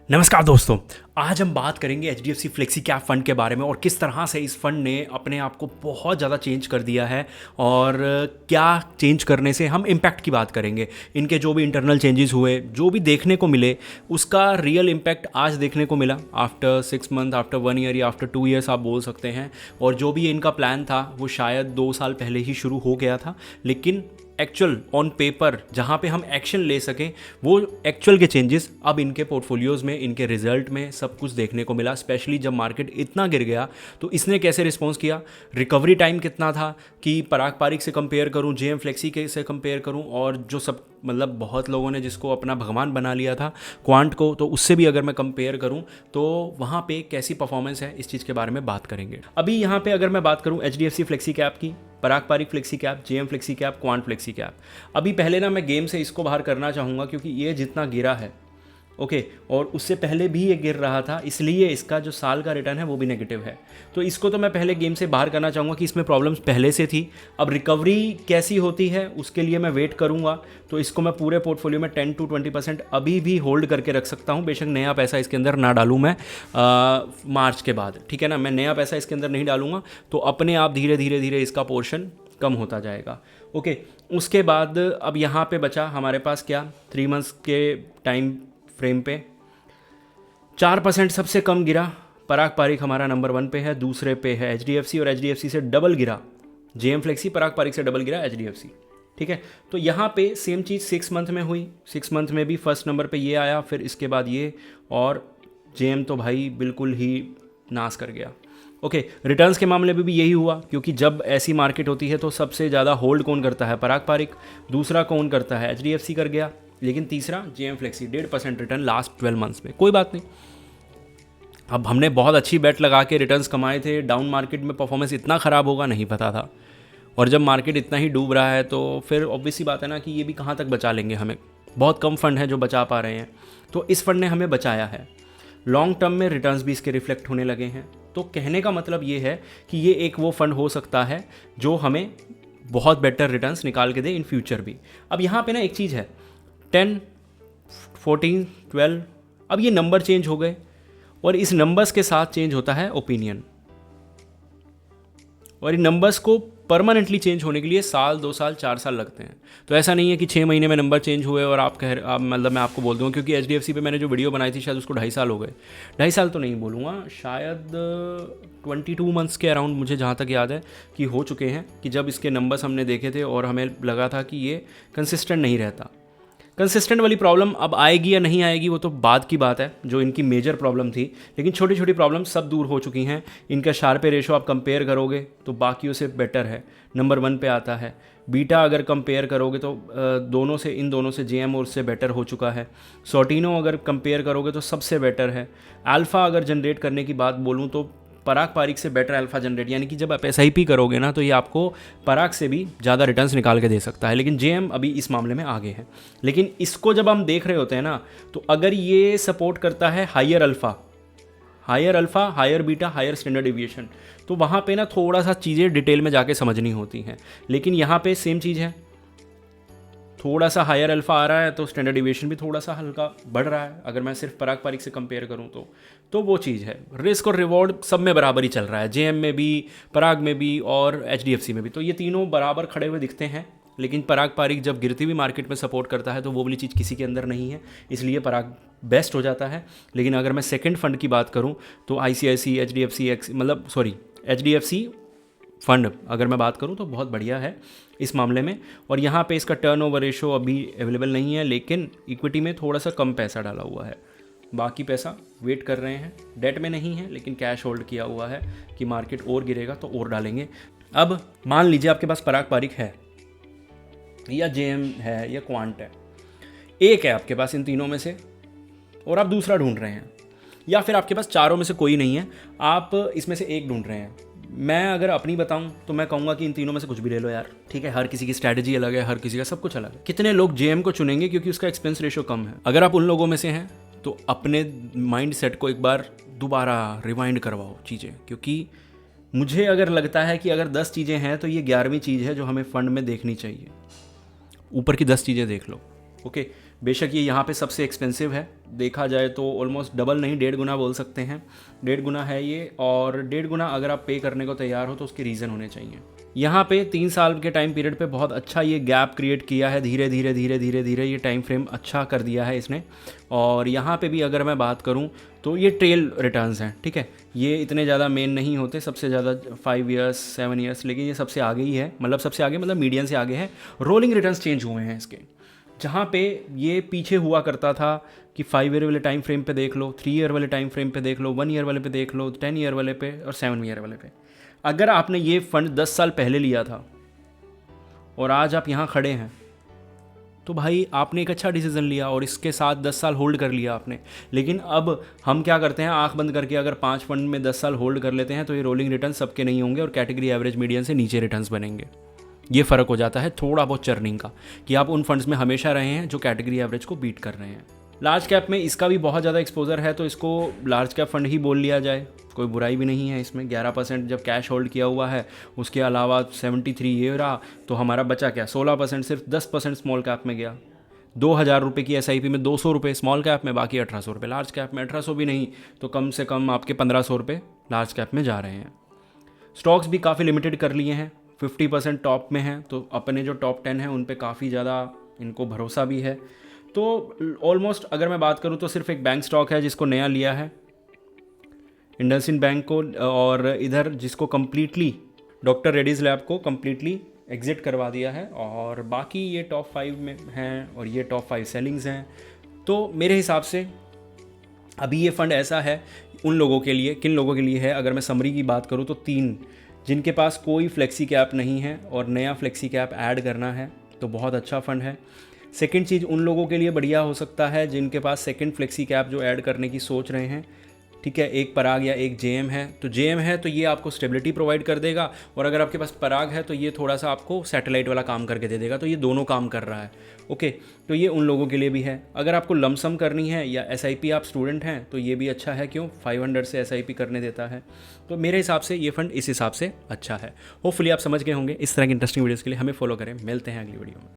नमस्कार दोस्तों। आज हम बात करेंगे HDFC फ्लेक्सी कैप फंड के बारे में और किस तरह से इस फंड ने अपने आप को बहुत ज़्यादा चेंज कर दिया है और क्या चेंज करने से हम इम्पैक्ट की बात करेंगे। इनके जो भी इंटरनल चेंजेस हुए, जो भी देखने को मिले, उसका रियल इम्पैक्ट आज देखने को मिला आफ्टर 6 मंथ, आफ्टर 1 ईयर या आफ्टर 2 ईयर्स आप बोल सकते हैं। और जो भी इनका प्लान था वो शायद 2 साल पहले ही शुरू हो गया था, लेकिन एक्चुअल ऑन पेपर जहाँ पे हम एक्शन ले सकें वो एक्चुअल के चेंजेस अब इनके पोर्टफोलियोज़ में, इनके रिजल्ट में सब कुछ देखने को मिला। स्पेशली जब मार्केट इतना गिर गया तो इसने कैसे रिस्पॉन्स किया, रिकवरी टाइम कितना था कि पराग पारिक से कंपेयर करूं, जेएम फ्लेक्सी के से कंपेयर करूं, और जो सब मतलब बहुत लोगों ने जिसको अपना भगवान बना लिया था क्वांट को, तो उससे भी अगर मैं कंपेयर करूं तो वहाँ पे कैसी परफॉर्मेंस है, इस चीज़ के बारे में बात करेंगे। अभी यहाँ पे अगर मैं बात करूं HDFC फ्लेक्सी कैप की, Parag Parikh flexi cap, JM flexi cap, Quant flexi cap. अभी पहले ना मैं गेम से इसको बाहर करना चाहूँगा क्योंकि ये जितना गिरा है ओके, और उससे पहले भी ये गिर रहा था, इसलिए इसका जो साल का रिटर्न है वो भी नेगेटिव है। तो इसको तो मैं पहले गेम से बाहर करना चाहूँगा कि इसमें प्रॉब्लम्स पहले से थी। अब रिकवरी कैसी होती है उसके लिए मैं वेट करूँगा, तो इसको मैं पूरे पोर्टफोलियो में 10 to 20% अभी भी होल्ड करके रख सकता हूँ। बेशक नया पैसा इसके अंदर ना डालूँ मैं मार्च के बाद, ठीक है ना, मैं नया पैसा इसके अंदर नहीं डालूंगा, तो अपने आप धीरे धीरे धीरे इसका पोर्शन कम होता जाएगा। ओके, उसके बाद अब यहाँ पे बचा हमारे पास क्या, 3 मंथ्स के टाइम फ्रेम पे 4% सबसे कम गिरा। पराग पारिक हमारा नंबर 1 पे है, दूसरे पे है HDFC, और HDFC से डबल गिरा जेएम फ्लेक्सी, पराग पारिक से डबल गिरा HDFC। ठीक है, तो यहाँ पे सेम चीज़ 6 मंथ में हुई। 6 मंथ में भी फर्स्ट नंबर पे ये आया, फिर इसके बाद ये, और जेएम तो भाई बिल्कुल ही नाश कर गया। ओके, रिटर्न्स के मामले में भी यही हुआ, क्योंकि जब ऐसी मार्केट होती है तो सबसे ज़्यादा होल्ड कौन करता है, पराग पारिक, दूसरा कौन करता है HDFC कर गया, लेकिन तीसरा JM flexi. 1.5% return last 12 months में, कोई बात नहीं। अब हमने बहुत अच्छी बेट लगा के रिटर्न्स कमाए थे, डाउन मार्केट में परफॉर्मेंस इतना ख़राब होगा नहीं पता था, और जब मार्केट इतना ही डूब रहा है तो फिर ऑब्वियस सी बात है ना कि ये भी कहाँ तक बचा लेंगे हमें। बहुत कम फंड है जो बचा पा रहे हैं, तो इस फंड ने हमें बचाया है। लॉन्ग टर्म में रिटर्न्स भी इसके रिफ्लेक्ट होने लगे हैं। तो कहने का मतलब ये है कि ये एक वो फंड हो सकता है जो हमें बहुत बेटर रिटर्न्स निकाल के दे इन फ्यूचर भी। अब यहाँ पे ना एक चीज़ है, 10, 14, 12, अब ये नंबर चेंज हो गए, और इस नंबर्स के साथ चेंज होता है ओपिनियन, और इन नंबर्स को परमानेंटली चेंज होने के लिए साल, 2 साल, 4 साल लगते हैं। तो ऐसा नहीं है कि 6 महीने में नंबर चेंज हुए और आप मतलब मैं आपको बोल दूँगा, क्योंकि HDFC पे मैंने जो वीडियो बनाई थी शायद उसको 2.5 साल हो गए। 2.5 साल तो नहीं बोलूँगा, शायद 22 मंथ्स के अराउंड मुझे जहाँ तक याद है कि हो चुके हैं, कि जब इसके नंबर्स हमने देखे थे और हमें लगा था कि ये कंसिस्टेंट नहीं रहता। कंसिस्टेंट वाली प्रॉब्लम अब आएगी या नहीं आएगी वो तो बाद की बात है, जो इनकी मेजर प्रॉब्लम थी, लेकिन छोटी छोटी प्रॉब्लम सब दूर हो चुकी हैं। इनका शार्पे रेशो आप कंपेयर करोगे तो बाकियों से बेटर है, नंबर 1 पे आता है। बीटा अगर कंपेयर करोगे तो इन दोनों से जेएम और उससे बेटर हो चुका है। सॉर्टिनो अगर कंपेयर करोगे तो सबसे बेटर है। अल्फ़ा अगर जनरेट करने की बात बोलूँ तो पराग पारिक से बेटर अल्फा जनरेट, यानी कि जब आप SIP करोगे ना तो ये आपको पराग से भी ज़्यादा रिटर्न्स निकाल के दे सकता है, लेकिन जेएम अभी इस मामले में आगे है। लेकिन इसको जब हम देख रहे होते हैं ना, तो अगर ये सपोर्ट करता है higher alpha, higher beta, higher standard deviation, तो वहाँ पे ना थोड़ा सा चीज़ें डिटेल में जाके समझनी होती हैं। लेकिन यहाँ पे सेम चीज़ है, थोड़ा सा हायर अल्फा आ रहा है तो स्टैंडर्ड डिविएशन भी थोड़ा सा हल्का बढ़ रहा है, अगर मैं सिर्फ पराग पारिक से कंपेयर करूं तो वो चीज़ है। रिस्क और रिवॉर्ड सब में बराबर ही चल रहा है, जेएम में भी, पराग में भी और HDFC में भी, तो ये तीनों बराबर खड़े हुए दिखते हैं। लेकिन पराग पारिक जब गिरती हुई मार्केट में सपोर्ट करता है तो वो वाली चीज़ किसी के अंदर नहीं है, इसलिए पराग बेस्ट हो जाता है। लेकिन अगर मैं सेकेंड फंड की बात करूँ तो ICICI, HDFC फंड अगर मैं बात करूं तो बहुत बढ़िया है इस मामले में। और यहाँ पे इसका टर्नओवर रेशो अभी अवेलेबल नहीं है, लेकिन इक्विटी में थोड़ा सा कम पैसा डाला हुआ है, बाकी पैसा वेट कर रहे हैं। डेट में नहीं है लेकिन कैश होल्ड किया हुआ है कि मार्केट और गिरेगा तो और डालेंगे। अब मान लीजिए आपके पास पराग पारिक है या जेएम है या क्वांट है, एक है आपके पास इन तीनों में से और आप दूसरा ढूंढ रहे हैं, या फिर आपके पास चारों में से कोई नहीं है, आप इसमें से एक ढूंढ रहे हैं। मैं अगर अपनी बताऊं तो मैं कहूँगा कि इन तीनों में से कुछ भी ले लो यार, ठीक है। हर किसी की स्ट्रैटेजी अलग है, हर किसी का सब कुछ अलग है। कितने लोग जेएम को चुनेंगे क्योंकि उसका एक्सपेंस रेशो कम है। अगर आप उन लोगों में से हैं तो अपने माइंड सेट को एक बार दोबारा रिवाइंड करवाओ चीज़ें, क्योंकि मुझे अगर लगता है कि अगर 10 चीज़ें हैं तो ये 11वीं चीज़ है जो हमें फ़ंड में देखनी चाहिए। ऊपर की 10 चीज़ें देख लो, ओके। बेशक ये यहाँ पे सबसे एक्सपेंसिव है, देखा जाए तो ऑलमोस्ट डबल नहीं 1.5 गुना बोल सकते हैं, 1.5 गुना है ये। और 1.5 गुना अगर आप पे करने को तैयार हो तो उसके रीज़न होने चाहिए। यहाँ पे 3 साल के टाइम पीरियड पे बहुत अच्छा ये गैप क्रिएट किया है, धीरे धीरे धीरे धीरे धीरे ये टाइम फ्रेम अच्छा कर दिया है इसने। और यहाँ पे भी अगर मैं बात करूँ तो ये ट्रेल रिटर्न्स हैं, ठीक है, ये इतने ज़्यादा मेन नहीं होते, सबसे ज़्यादा 5 ईयर्स 7 ईयर्स, लेकिन ये सबसे आगे ही है, मतलब सबसे आगे मतलब मीडियन से आगे है। रोलिंग रिटर्न्स चेंज हुए हैं इसके, जहाँ पे ये पीछे हुआ करता था कि 5 ईयर वाले टाइम फ्रेम पे देख लो, 3 ईयर वाले टाइम फ्रेम पे देख लो, 1 ईयर वाले पे देख लो, 10 ईयर वाले पे और 7 ईयर वाले पे। अगर आपने ये फ़ंड 10 साल पहले लिया था और आज आप यहाँ खड़े हैं तो भाई आपने एक अच्छा डिसीजन लिया और इसके साथ 10 साल होल्ड कर लिया आपने। लेकिन अब हम क्या करते हैं, आंख बंद करके अगर 5 फंड में 10 साल होल्ड कर लेते हैं तो ये रोलिंग रिटर्न सबके नहीं होंगे और कैटेगरी एवरेज मीडियन से नीचे रिटर्न्स बनेंगे। ये फ़र्क हो जाता है थोड़ा बहुत चर्निंग का, कि आप उन फंड्स में हमेशा रहे हैं जो कैटेगरी एवरेज को बीट कर रहे हैं। लार्ज कैप में इसका भी बहुत ज़्यादा एक्सपोजर है तो इसको लार्ज कैप फंड ही बोल लिया जाए, कोई बुराई भी नहीं है इसमें। 11% जब कैश होल्ड किया हुआ है, उसके अलावा 73 ये रहा, तो हमारा बचा क्या, 16%, सिर्फ 10% स्मॉल कैप में गया। 2,000 रुपये की SIP में 200 रुपये स्मॉल कैप में, बाकी 1,800 रुपये लार्ज कैप में। 1,800 भी नहीं तो कम से कम आपके 1,500 रुपये लार्ज कैप में जा रहे हैं। स्टॉक्स भी काफ़ी लिमिटेड कर लिए हैं, 50% टॉप में हैं, तो अपने जो टॉप 10 हैं उन पे काफ़ी ज़्यादा इनको भरोसा भी है। तो ऑलमोस्ट अगर मैं बात करूं तो सिर्फ एक बैंक स्टॉक है जिसको नया लिया है, इंडसइंड बैंक को, और इधर जिसको कम्प्लीटली डॉक्टर रेड्डीज़ लैब को कम्प्लीटली एग्जिट करवा दिया है, और बाकी ये टॉप 5 में हैं और ये टॉप 5 सेलिंग्स हैं। तो मेरे हिसाब से अभी ये फ़ंड ऐसा है उन लोगों के लिए, किन लोगों के लिए है, अगर मैं समरी की बात करूँ तो 3, जिनके पास कोई फ्लेक्सी कैप नहीं है और नया फ्लेक्सी कैप ऐड करना है तो बहुत अच्छा फ़ंड है। सेकंड चीज़ उन लोगों के लिए बढ़िया हो सकता है जिनके पास सेकंड फ्लेक्सी कैप जो ऐड करने की सोच रहे हैं, ठीक है, एक पराग या एक जेएम है, तो जेएम है तो ये आपको स्टेबिलिटी प्रोवाइड कर देगा, और अगर आपके पास पराग है तो ये थोड़ा सा आपको सैटेलाइट वाला काम करके दे देगा, तो ये दोनों काम कर रहा है। ओके, तो ये उन लोगों के लिए भी है। अगर आपको लमसम करनी है या SIP आप स्टूडेंट हैं तो ये भी अच्छा है, क्यों, 500 से SIP करने देता है। तो मेरे हिसाब से ये फंड इस हिसाब से अच्छा है। होपफुली आप समझ गए होंगे। इस तरह की इंटरेस्टिंग वीडियोज़ के लिए हमें फॉलो करें। मिलते हैं अगली वीडियो में।